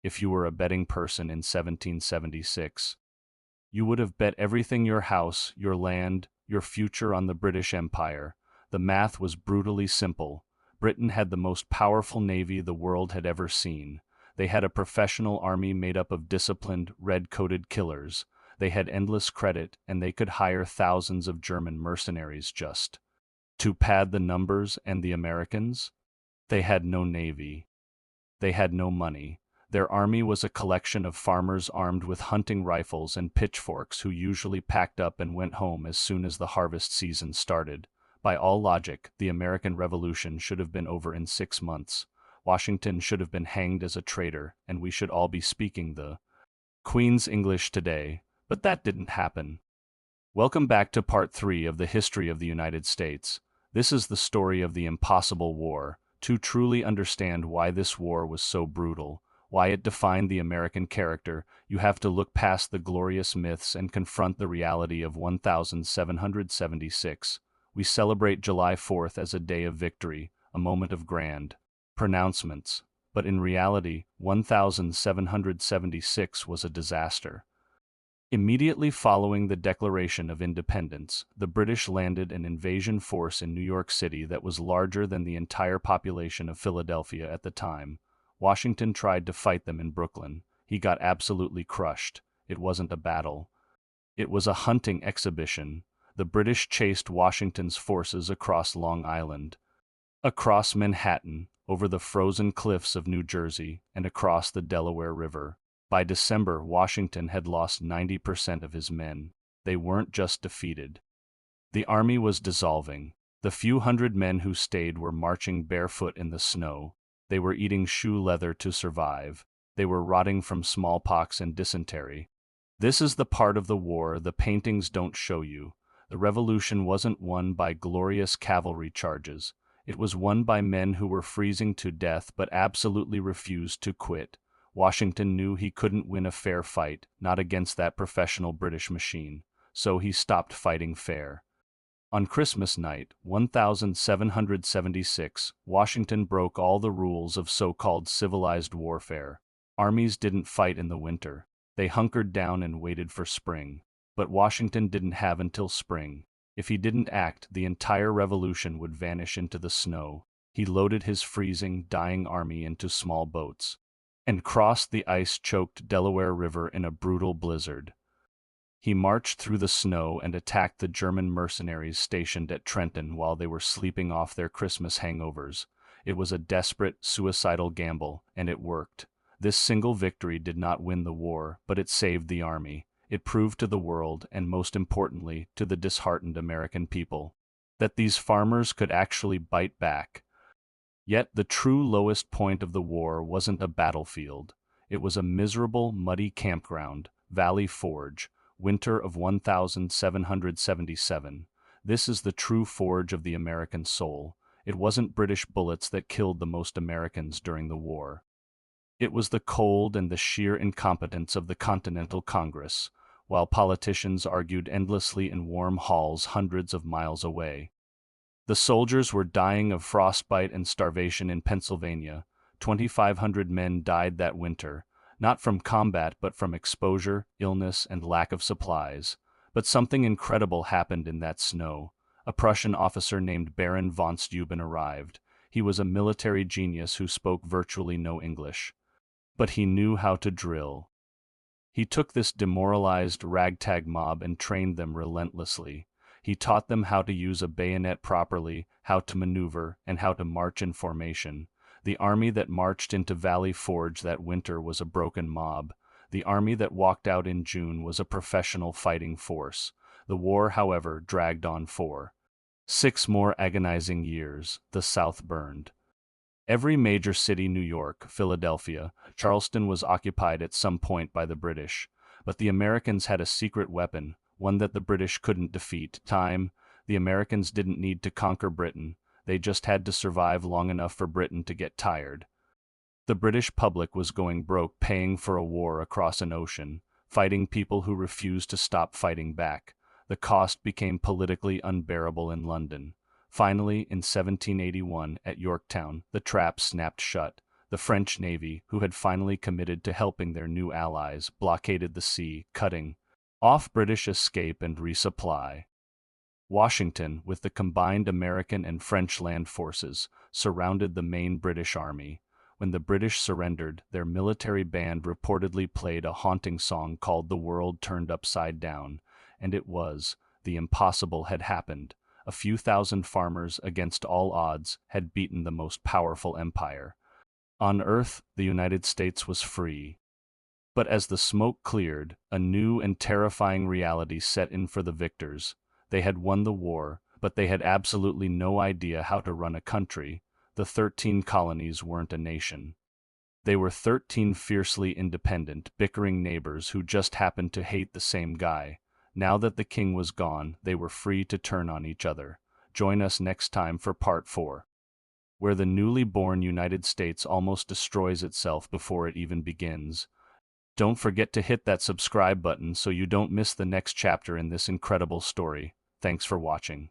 if you were a betting person in 1776. You would have bet everything, your house, your land, your future, on the British Empire. The math was brutally simple. Britain had the most powerful navy the world had ever seen. They had a professional army made up of disciplined, red-coated killers. They had endless credit, and they could hire thousands of German mercenaries just to pad the numbers. And the Americans? They had no navy. They had no money. Their army was a collection of farmers armed with hunting rifles and pitchforks who usually packed up and went home as soon as the harvest season started. By all logic, the American Revolution should have been over in 6 months. Washington should have been hanged as a traitor, and we should all be speaking the Queen's English today, but that didn't happen. Welcome back to part 3 of the history of the United States. This is the story of the Impossible War. To truly understand why this war was so brutal, why it defined the American character, you have to look past the glorious myths and confront the reality of 1776. We celebrate July 4th as a day of victory, a moment of grand pronouncements, but in reality, 1776 was a disaster. Immediately following the Declaration of Independence, the British landed an invasion force in New York City that was larger than the entire population of Philadelphia at the time. Washington tried to fight them in Brooklyn. He got absolutely crushed. It wasn't a battle. It was a hunting exhibition. The British chased Washington's forces across Long Island, across Manhattan, over the frozen cliffs of New Jersey, and across the Delaware River. By December, Washington had lost 90% of his men. They weren't just defeated. The army was dissolving. The few hundred men who stayed were marching barefoot in the snow. They were eating shoe leather to survive. They were rotting from smallpox and dysentery. This is the part of the war the paintings don't show you. The revolution wasn't won by glorious cavalry charges. It was won by men who were freezing to death but absolutely refused to quit. Washington knew he couldn't win a fair fight, not against that professional British machine, so he stopped fighting fair. On Christmas night, 1776, Washington broke all the rules of so-called civilized warfare. Armies didn't fight in the winter. They hunkered down and waited for spring. But Washington didn't have until spring. If he didn't act, the entire revolution would vanish into the snow. He loaded his freezing, dying army into small boats and crossed the ice-choked Delaware River in a brutal blizzard. He marched through the snow and attacked the German mercenaries stationed at Trenton while they were sleeping off their Christmas hangovers. It was a desperate, suicidal gamble, and it worked. This single victory did not win the war, but it saved the army. It proved to the world, and most importantly, to the disheartened American people, that these farmers could actually bite back. Yet the true lowest point of the war wasn't a battlefield. It was a miserable, muddy campground, Valley Forge, winter of 1777. This is the true forge of the American soul. It wasn't British bullets that killed the most Americans during the war. It was the cold and the sheer incompetence of the Continental Congress, while politicians argued endlessly in warm halls hundreds of miles away. The soldiers were dying of frostbite and starvation in Pennsylvania. 2,500 men died that winter, not from combat but from exposure, illness, and lack of supplies. But something incredible happened in that snow. A Prussian officer named Baron von Steuben arrived. He was a military genius who spoke virtually no English. But he knew how to drill. He took this demoralized ragtag mob and trained them relentlessly. He taught them how to use a bayonet properly, how to maneuver, and how to march in formation. The army that marched into Valley Forge that winter was a broken mob. The army that walked out in June was a professional fighting force. The war, however, dragged on for 6 more agonizing years. The South burned. Every major city, New York, Philadelphia, Charleston, was occupied at some point by the British. But the Americans had a secret weapon, one that the British couldn't defeat: time. The Americans didn't need to conquer Britain. They just had to survive long enough for Britain to get tired. The British public was going broke paying for a war across an ocean, fighting people who refused to stop fighting back. The cost became politically unbearable in London. Finally, in 1781, at Yorktown, the trap snapped shut. The French Navy, who had finally committed to helping their new allies, blockaded the sea, cutting off British escape and resupply. Washington, with the combined American and French land forces, surrounded the main British army. When the British surrendered, their military band reportedly played a haunting song called "The World Turned Upside Down," and it was. The impossible had happened. A few thousand farmers, against all odds, had beaten the most powerful empire. On Earth, the United States was free. But as the smoke cleared, a new and terrifying reality set in for the victors. They had won the war, but they had absolutely no idea how to run a country. The 13 colonies weren't a nation. They were 13 fiercely independent, bickering neighbors who just happened to hate the same guy. Now that the king was gone, they were free to turn on each other. Join us next time for Part 4, where the newly born United States almost destroys itself before it even begins. Don't forget to hit that subscribe button so you don't miss the next chapter in this incredible story. Thanks for watching.